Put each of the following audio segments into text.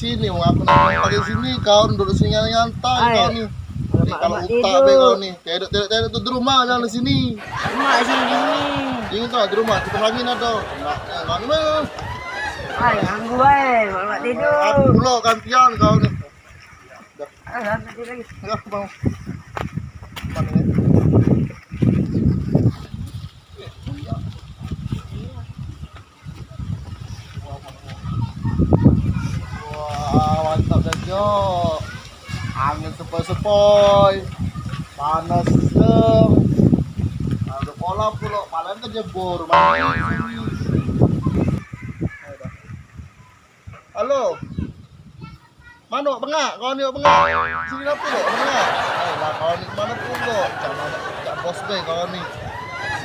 sini, mau aku nongkrong di sini, kau duduk sini nyantai kau nih. Nih, kalau utak be kau nih, tidak tuh di rumah, jangan di sini. Rumah sini dingin. Dingin tuh di rumah, kita angin ada. Mana? Ay, ganggu baik, tidur. Aku pula gantian kau nih. Tidur lagi. Ya, bang. Mana ini? Wah, mantap dah Jo. Angin sepoi-sepoi. Panas sem. Ada kolam pula, malam kan jebur. Halo. Mana bengak? Kau ni bengak. Sini apa lo? Bengak. Lah kau ni mana pun lo. Jangan bos be kau ni.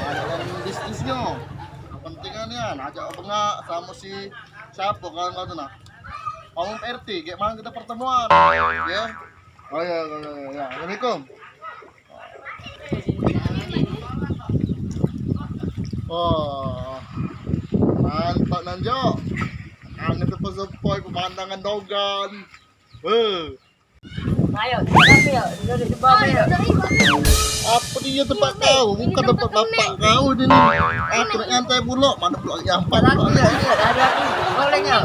Mana bisnisnya. Pentingannya ajak bengak sama si siapa kan kau tu nak. Om RT, kayak mana kita pertemuan? Ya. Oh ya. Assalamualaikum. Oh. Mantap Nanjo. Angin sepoi-sepoi pemandangan Dogan. Ayo, tapi ya, duduk di bawah ya. Apa dia tempat kau? Bukan tempat bapak kau ini. Aku nak nyantai pula. Mana pula nyampah pula. Ada aku, bolehnya.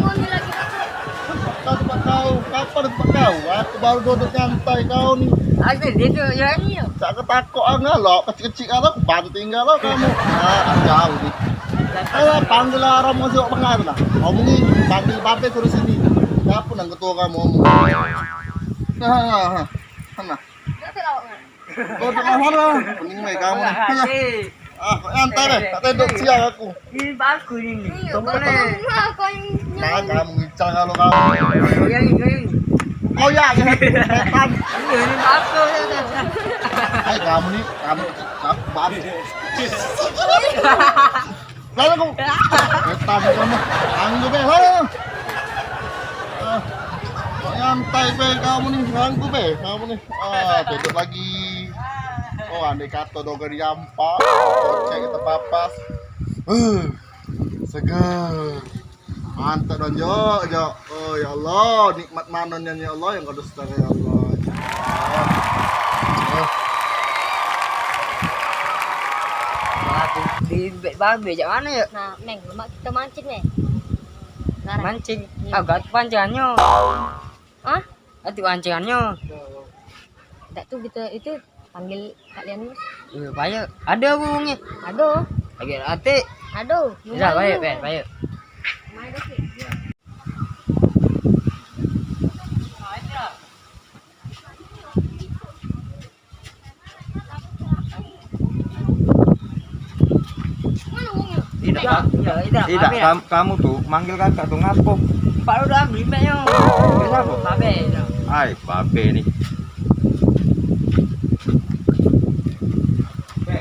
Tempat kau. Kapan tempat kau? Aku baru duduk nyantai kau ni. Ada dia ya ni. Tak ketakut ngalok. Kecil-kecil kalau aku banting kalau kamu. Jauh ni. Ayo panggil lah Romo masuk pengaruh lah. Ngomongin panggil bape suruh sini. Siapa nang ketua kamu ngomong? Sana. Kau tak mana? Pening mai kamu. Kau nyantai deh. Tak tendok siang aku. Ini bagus ini. Tak boleh. Nah, kamu ngicang kalau kamu. Yang ini. Oh ya, setan. Ini bagus. Hai kamu nih, kamu babi. Lalu kamu, setan kamu, anggu be, lalu. Nyantai be kamu nih, anggu be, kamu nih. Tutup lagi. Oh, andai kata doger diampak, cek kita papas. Segar. Mantap dan Jo. Oh ya Allah, nikmat manannya ya Allah yang kau dusta ya Allah. Di babe jak mana ya? Nah, Meng, kita mancing nih. Mancing. Agak panjangannya. Hah? Ati panjangannya. Tak tuh kita itu panggil kalian Mas. Iya, baik. Ada burungnya. Aduh, Lagi ati. aduh. Bisa baik, baik. Main dah sih. Tidak, kamu tuh manggil kakak tuh ngapo? Pak udah beli meknya. Kenapa? Babe. Ay, babe nih. Be,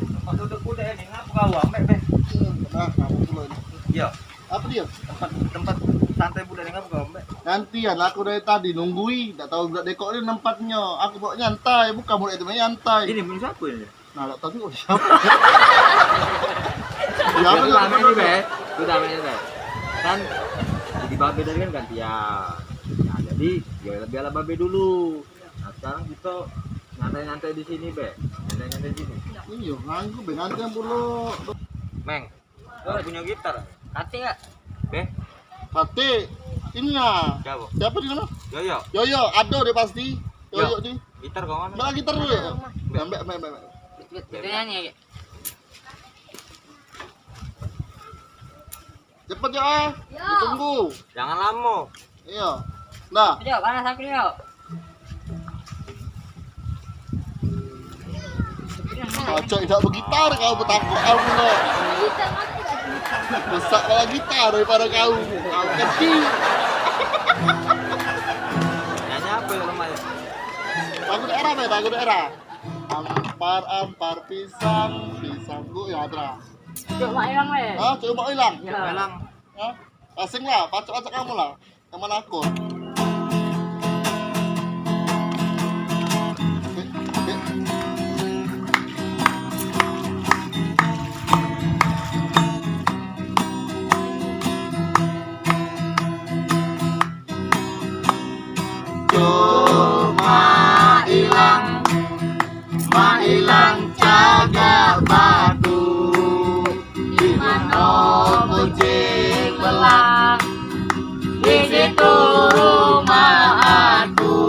tempat duduk kuda ini ngapa kau ambek be? Nah, kamu dulu ini. Iya, Apa dia? tempat santai budak ini ngapa kau ambek? Nantian aku dari tadi nunggui, tak tahu budak dekok ini tempatnya. Aku bawa nyantai, bukan budak itu nyantai. Ini punya siapa ini? Nah, tak tahu oh, siapa. Ya, Itu apa namanya be, itu namanya be. Kan jadi babe tadi kan gantian. Nah, jadi ya biarlah babe dulu. Nah, sekarang kita nyantai-nyantai di sini be, nyantai-nyantai di sini. Iya, nganggu be nganti yang puluh. Meng, kau punya gitar? Kati enggak? Be, Hati, ini ya. siapa? Siapa di mana? Yoyo, Yoyo, ada deh pasti. Yoyo di. gitar kau mana? Mbak gitar dulu ya. Mbak. Kita nyanyi. Cepet ya. Ditunggu. Jangan lama. Iya. Nah, Ayo, panas aku nih, yuk. cocok tidak bergitar kau bertakut kau pula. Besar malah gitar daripada kau. Kau kecil. Nyanyi apa ya lumayan? Lagu daerah be, lagu daerah. Ampar pisang bu ya ada. Yuk, mak hilang weh. Ah, coba hilang. Ya. Melang. Hah? Asing lah, pacok-pacok kamu lah. Teman aku. kucing belang, di situ rumah aku.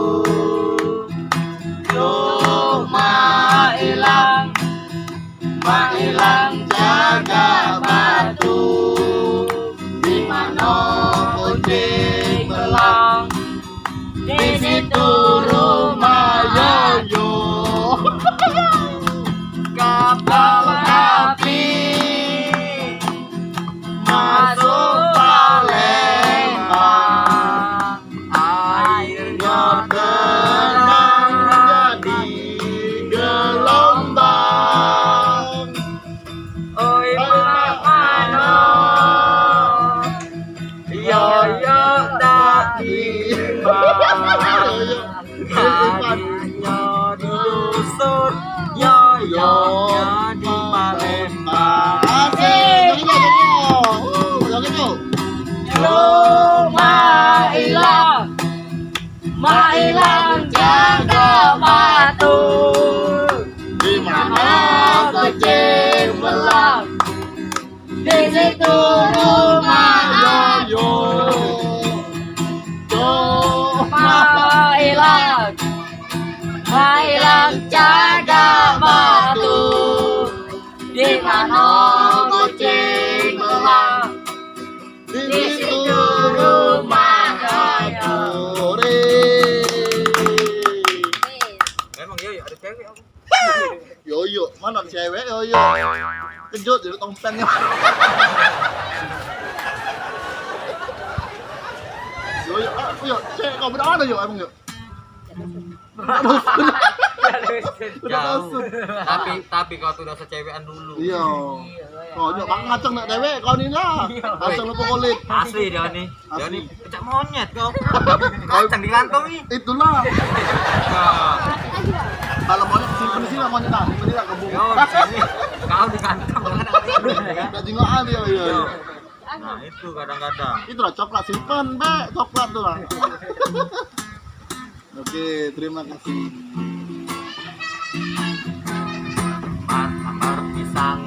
Cuma hilang jaga batu. Di mana kucing belang, Di situ rumah Yoyo. kapal api Masuk Palembang, airnya tenang jadi gelombang. oi mano yo yo tak imbang hatinya di dusun yo yo di Palembang. Asik, joget. Mailang jaga batu. Di mana kucing belang, Di situ rumah Yoyo. Mailang jaga batu. Di mana kucing belang, Di situ rumah Yoyo. Emang Yoyo ada cewek apa? Yoyo, mana cewek Yoyo? Kejut jadi tompengnya. Yoyo, yo, cewek kau berada yo emang yo. Jauh. Tapi kau tuh udah secewekan dulu. Iya. Kau yo bang ngaceng nak dewe kau ni lah. Ngaceng lupa kulit. Asli dia nih. Dia Asli. nih pecah monyet kau. Kacang di kantong nih. Itulah. Nah, Kalau monyet simpen di sini lah monyet nah, simpen di sini lah kebun. yo di sini. Kau di kantong kan ada kan? Gak jingoan dia yo. Nah, itu kadang-kadang. Itulah coklat simpen be, coklat tuh lah. Oke, terima kasih. Ambar pisang.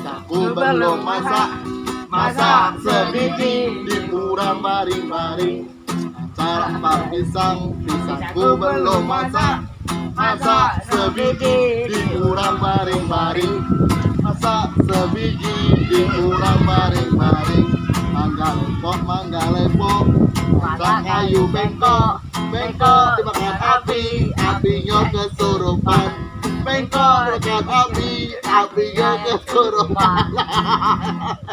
Aku belum masak sebiji di pura baring-baring. Cara pisangku belum masak sebiji di pura baring-baring. Masak sebiji di pura baring-baring. Mangga lepok, masak kayu bengkok dimakan apinya kesurupan. Bengkok dekat apinya kesurupan.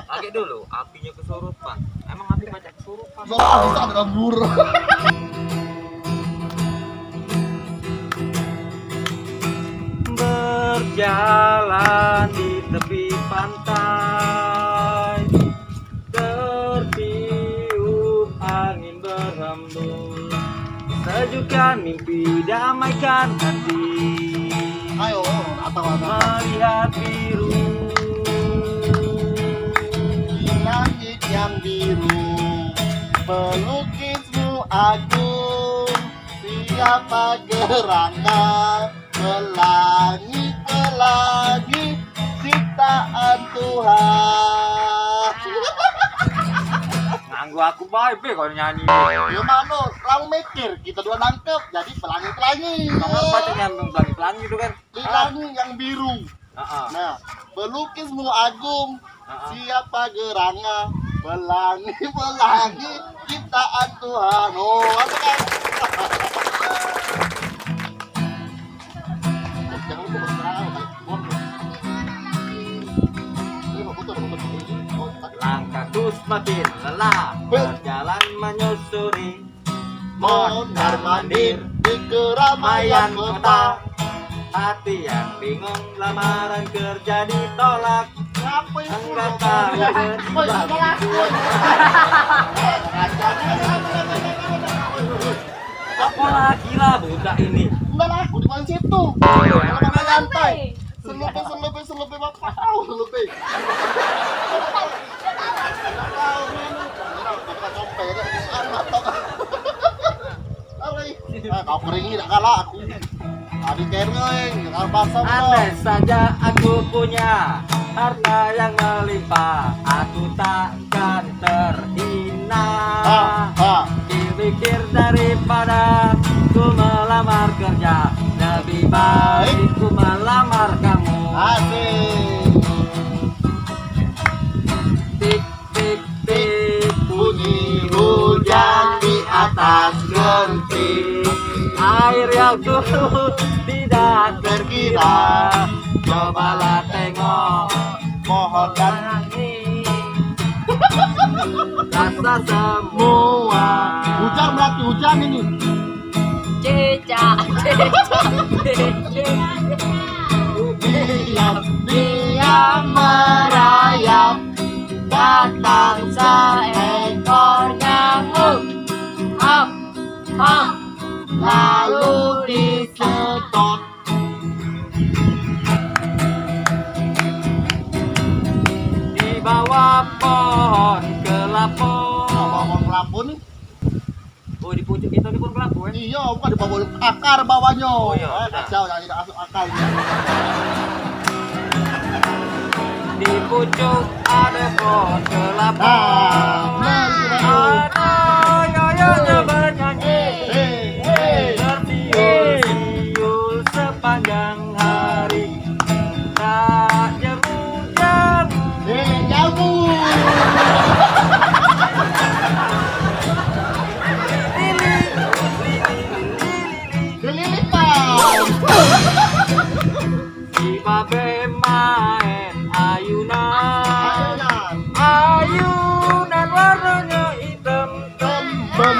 Lagi dulu, apinya kesurupan. Emang api banyak kesurupan. Soalnya bisa ada lembur. Berjalan di tepi pantai, tertiup angin berhembus, sejukkan mimpi damaikan hati. Ayo, atau Melihat biru di langit yang biru, pelukismu agung, siapa gerangan pelangi ciptaan Tuhan. nganggu aku baik be kalau nyanyi. Ya mano, kamu mikir kita dua nangkep jadi pelangi. Kamu baca nyambung pelangi itu kan? Pelangi yang biru. Heeh. Nah, pelukismu agung, siapa gerangan pelangi ciptaan Tuhan. Oh, apa kan? Jangan lupa berserah. Langkahku semakin lelah, berjalan menyusuri Mondar mandir di keramaian kota. Hati yang bingung, lamaran kerja ditolak. Apa itu? Enggak tahu apa lagi lah budak ini. Enggak lah, aku di mana situ? Di lantai. Selupi bapak tahu selupi. Kau keringi tak kalah aku. Tadi kering, jangan basah. Andai saja aku punya harta yang melimpah, aku takkan terhina. Pikir daripada ku melamar kerja, lebih baik ku melamar kamu. Asik. Tik tik tik Bunyi hujan di atas genting. air yang turun tidak terkira. Cobalah tengok Pohon dan rasa semua. hujan berarti hujan ini. Cicak, Diam, diam merayap, datang seekor nyamuk. Hop, hop, lalu disedot. Di bawah pohon kelapa. Pohon kelapa nih. Oh, di pucuk itu di pohon kelapa ya? Iya, bukan di bawah akar bawahnya. Oh, iya, Kacau, yang tidak masuk akal. Di pucuk ada pohon kelapa. Ada yoyonya bernyanyi, tertiul sepanjang hari. Tak jeru-jeru. Jamu. Kelilipan. Si babe main ayunan, ayunan warnanya hitam. Tembem.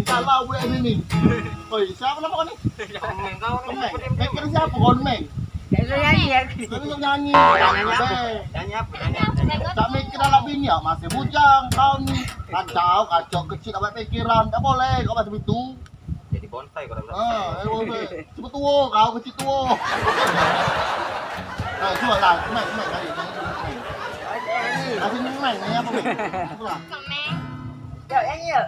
Kalau gue ini. Oi, siapa nama kau ni? Komeng. Kira siapa Komeng? itu nyanyi ya. Kau ni nyanyi. Nyanyi apa? Tak mikir dalam bini ya, masih bujang kau ni. Kacau, kacau kecil tak banyak pikiran. Tak boleh kau macam itu. Jadi bonsai kau dah. Cepat tua kau kecil tua. Cuba lah, main kali. Kasih main, ni apa main? Yuk, nyanyi yuk.